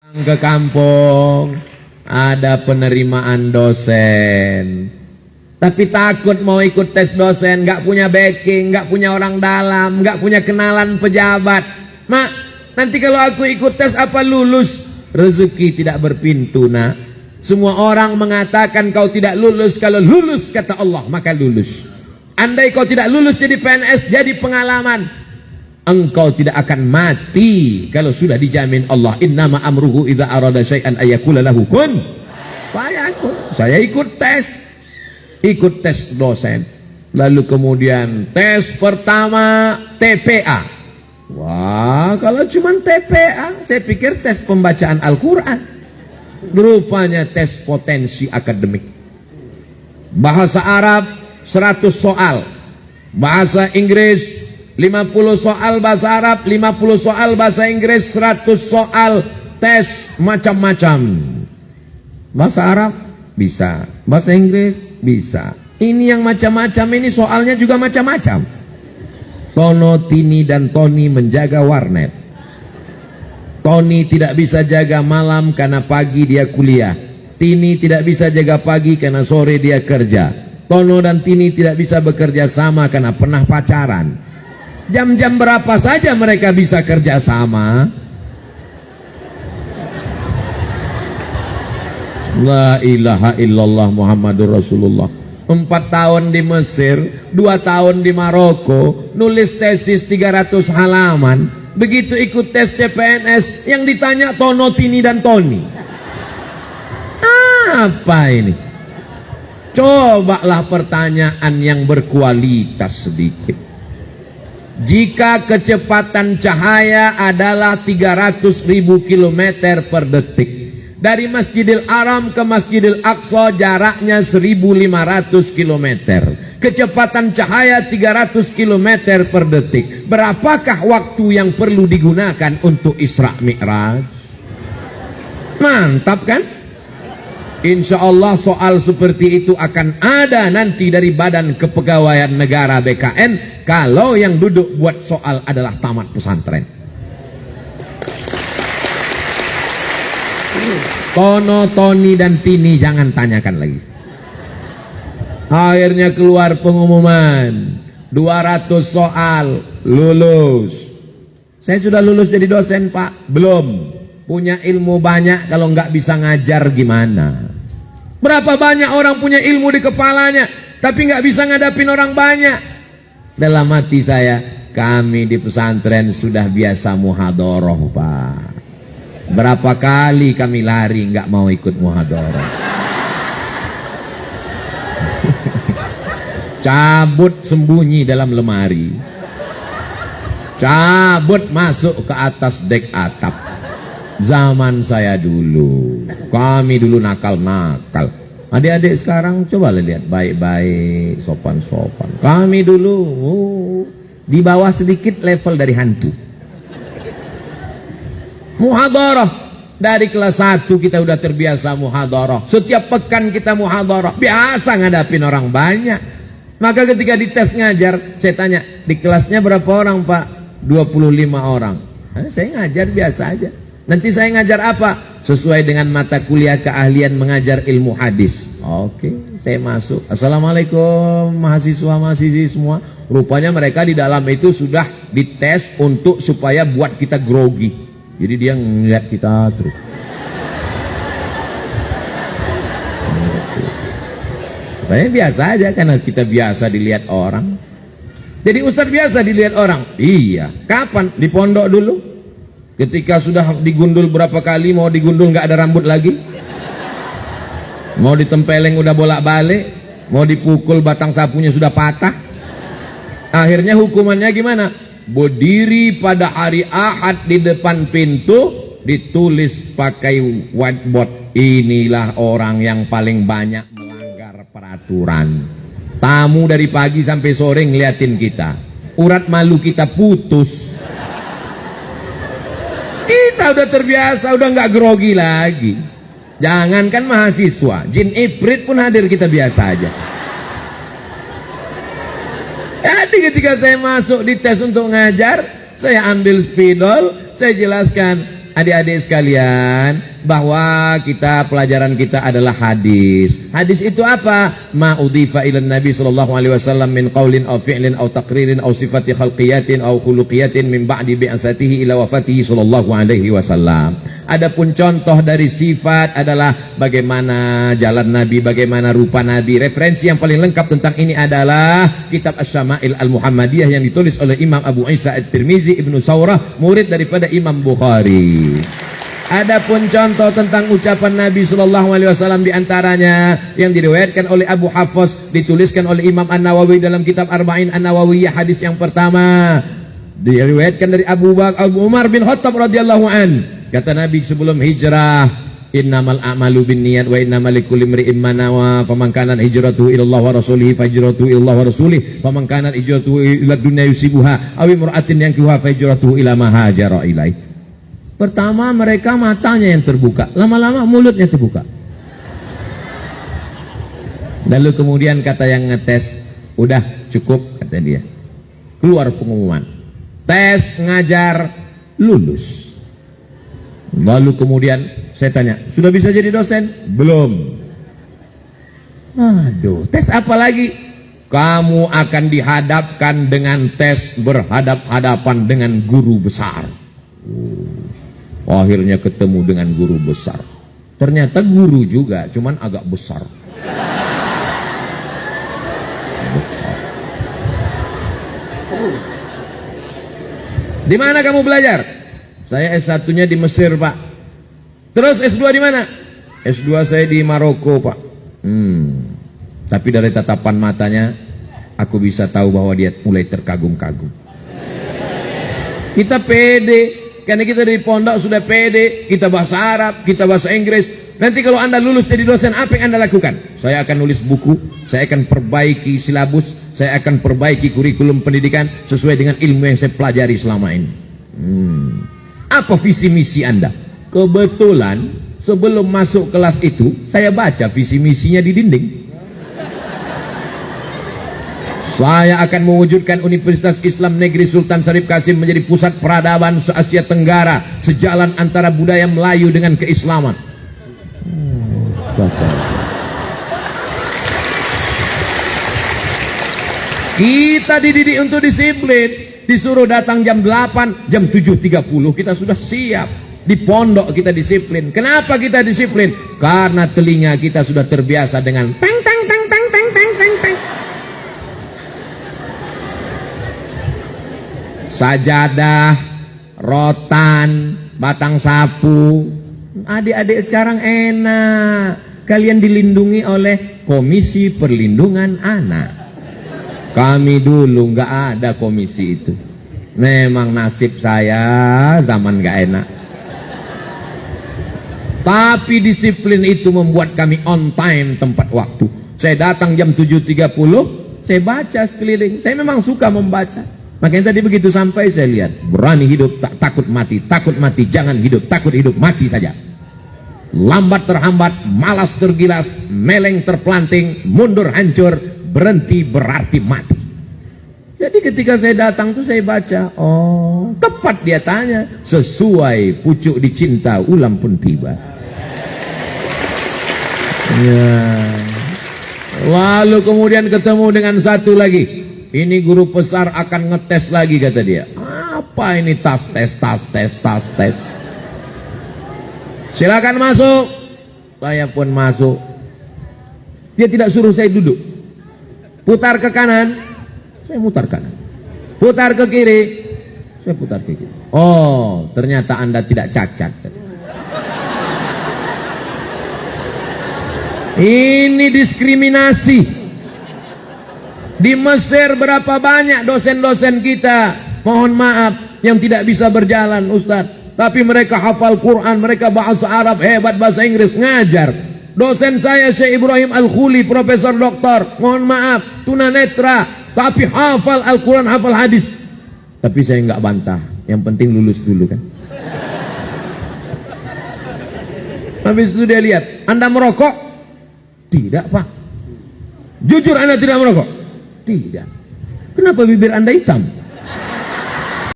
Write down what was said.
Ke kampung ada penerimaan dosen, tapi takut mau ikut tes dosen, nggak punya backing, nggak punya orang dalam, nggak punya kenalan pejabat. Mak, nanti kalau aku ikut tes apa lulus? Rezeki tidak berpintu, nak. Semua orang mengatakan kau tidak lulus. Kalau lulus kata Allah maka lulus. Andai kau tidak lulus jadi PNS, jadi pengalaman, engkau tidak akan mati kalau sudah dijamin Allah. Innama amruhu idza arada syai'an ayyakula lahu kun fayakun. Saya ikut tes dosen, lalu kemudian tes pertama TPA. Wah, kalau cuma TPA saya pikir tes pembacaan Al-Quran. Rupanya tes potensi akademik. Bahasa Arab 100 soal, bahasa Inggris 50 soal bahasa Arab, 50 soal bahasa Inggris, 100 soal tes macam-macam. Bahasa Arab bisa, bahasa Inggris bisa. Ini yang macam-macam ini soalnya juga macam-macam. Tono, Tini dan Tony menjaga warnet. Tony tidak bisa jaga malam karena pagi dia kuliah. Tini tidak bisa jaga pagi karena sore dia kerja. Tono dan Tini tidak bisa bekerja sama karena pernah pacaran. Jam-jam berapa saja mereka bisa kerja sama? La ilaha illallah Muhammadur Rasulullah. 4 tahun di Mesir, 2 tahun di Maroko, nulis tesis 300 halaman. Begitu ikut tes CPNS, yang ditanya Tono, Tini dan Tony. Apa ini? Cobalah pertanyaan yang berkualitas sedikit. Jika kecepatan cahaya adalah 300.000 km per detik, dari Masjidil Haram ke Masjidil Aqsa jaraknya 1.500 km, kecepatan cahaya 300 km per detik. Berapakah waktu yang perlu digunakan untuk Isra Mi'raj? Mantap kan? Insya Allah soal seperti itu akan ada nanti dari Badan Kepegawaian Negara BKN kalau yang duduk buat soal adalah tamat pesantren. Tono, Tony dan Tini jangan tanyakan lagi. Akhirnya keluar pengumuman 200 soal lulus. Saya sudah lulus jadi dosen, Pak? Belum. Punya ilmu banyak, kalau nggak bisa ngajar gimana? Berapa banyak orang punya ilmu di kepalanya tapi nggak bisa ngadapin orang banyak. Dalam hati saya, kami di pesantren sudah biasa muhadoroh, Pak. Berapa kali kami lari nggak mau ikut muhadoroh. Cabut sembunyi dalam lemari, cabut masuk ke atas dek atap. Zaman saya dulu, kami dulu nakal-nakal. Adik-adik sekarang coba lihat baik-baik, sopan-sopan. Kami dulu di bawah sedikit level dari hantu. Muhadharah dari kelas 1 kita udah terbiasa muhadharah. Setiap pekan kita muhadharah, biasa ngadapin orang banyak. Maka ketika dites ngajar, saya tanya, di kelasnya berapa orang, Pak? 25 orang. Saya ngajar biasa aja. Nanti saya ngajar apa? Sesuai dengan mata kuliah keahlian mengajar ilmu hadis. Oke, saya masuk. Assalamualaikum mahasiswa-mahasiswi semua. Rupanya mereka di dalam itu sudah dites untuk supaya buat kita grogi. Jadi dia ngeliat kita terus. Saya biasa aja karena kita biasa dilihat orang. Jadi Ustadz biasa dilihat orang. Iya. Kapan? Di pondok dulu. Ketika sudah digundul berapa kali, mau digundul nggak ada rambut lagi, mau ditempeleng udah bolak-balik, mau dipukul batang sapunya sudah patah. Akhirnya hukumannya gimana? Berdiri pada hari Ahad di depan pintu, ditulis pakai whiteboard, inilah orang yang paling banyak melanggar peraturan. Tamu dari pagi sampai sore ngeliatin kita, urat malu kita putus. Kita udah terbiasa, udah nggak grogi lagi. Jangankan mahasiswa, jin ibrit pun hadir kita biasa aja. Jadi ketika saya masuk di tes untuk ngajar, saya ambil spidol, saya jelaskan, adik-adik sekalian, bahwa pelajaran kita adalah hadis. Hadis itu apa? Ma udhifa ila Nabi sallallahu alaihi wasallam min qaulin aw fi'lin aw taqririn aw sifati khalqiyatin aw khuluqiyatin min ba'di bi'atsatihi ila wafatihi sallallahu alaihi wasallam. Adapun contoh dari sifat adalah bagaimana jalan Nabi, bagaimana rupa Nabi. Referensi yang paling lengkap tentang ini adalah kitab Asy-Syama'il Al-Muhammadiyah yang ditulis oleh Imam Abu Isa At-Tirmizi Ibnu Saurah, murid daripada Imam Bukhari. Adapun contoh tentang ucapan Nabi sallallahu alaihi wasallam di antaranya yang diriwayatkan oleh Abu Hafiz, dituliskan oleh Imam An-Nawawi dalam kitab Arba'in An-Nawawiyah, hadis yang pertama diriwayatkan dari Abu Umar bin Khattab radhiyallahu an. Kata Nabi sebelum hijrah, innamal a'malu binniyat wa innamal likulli imri'in ma nawa, faman kanat hijratuhu ila Allah wa rasulihi fahijratuhu ila Allah wa rasulihi, faman kanat hijratuhu ila dunya yusibuha aw imra'atin yankihuha fahijratuhu ila ma hajara ilaih. Pertama mereka matanya yang terbuka, lama-lama mulutnya terbuka. Lalu kemudian kata yang ngetes, udah cukup, kata dia. Keluar pengumuman, tes ngajar lulus. Lalu kemudian saya tanya, sudah bisa jadi dosen? Belum. Aduh, tes apa lagi? Kamu akan dihadapkan dengan tes berhadap-hadapan dengan guru besar. Akhirnya ketemu dengan guru besar. Ternyata guru juga, cuman agak besar. Di mana kamu belajar? Saya S1-nya di Mesir, Pak. Terus S2 di mana? S2 saya di Maroko, Pak. Tapi dari tatapan matanya aku bisa tahu bahwa dia mulai terkagum-kagum. Kita pede. Karena kita dari pondok sudah pede, kita bahasa Arab, kita bahasa Inggris. Nanti kalau Anda lulus jadi dosen, apa yang Anda lakukan? Saya akan nulis buku, saya akan perbaiki silabus, saya akan perbaiki kurikulum pendidikan sesuai dengan ilmu yang saya pelajari selama ini. Apa visi misi Anda? Kebetulan sebelum masuk kelas itu, saya baca visi misinya di dinding. Saya akan mewujudkan Universitas Islam Negeri Sultan Syarif Kasim menjadi pusat peradaban se-Asia Tenggara, sejalan antara budaya Melayu dengan keislaman. Kita dididik untuk disiplin, disuruh datang jam 8, jam 7.30 kita sudah siap. Di pondok kita disiplin. Kenapa kita disiplin? Karena telinga kita sudah terbiasa dengan tang tang tang tang tang tang tang tang. Sajadah, rotan, batang sapu. Adik-adik sekarang enak, kalian dilindungi oleh Komisi Perlindungan Anak. Kami dulu nggak ada komisi itu. Memang nasib saya zaman nggak enak. Tapi disiplin itu membuat kami on time tempat waktu. Saya datang jam 7.30, saya baca sekeliling. Saya memang suka membaca. Makanya tadi begitu sampai saya lihat, berani hidup, tak takut mati, jangan hidup, takut hidup, mati saja. Lambat terhambat, malas tergilas, meleng terpelanting, mundur hancur, berhenti berarti mati. Jadi ketika saya datang tuh saya baca, oh tepat dia tanya, sesuai pucuk dicinta ulam pun tiba. Ya. Lalu kemudian ketemu dengan satu lagi. Ini guru besar akan ngetes lagi, kata dia. Apa ini tas tes. Silakan masuk. Saya pun masuk. Dia tidak suruh saya duduk. Putar ke kanan, saya mutar kanan. Putar ke kiri, saya putar ke kiri. Oh, ternyata Anda tidak cacat. Ini diskriminasi. Di Mesir berapa banyak dosen-dosen kita, mohon maaf, yang tidak bisa berjalan, Ustadz. Tapi mereka hafal Quran, mereka bahasa Arab, hebat bahasa Inggris, ngajar. Dosen saya Syekh Ibrahim Al-Khuli, Profesor Doktor, mohon maaf, tunanetra, tapi hafal Al-Quran, hafal hadis. Tapi saya nggak bantah, yang penting lulus dulu kan. Habis itu dia lihat, Anda merokok? Tidak, Pak. Jujur Anda tidak merokok? Tidak. Kenapa bibir Anda hitam?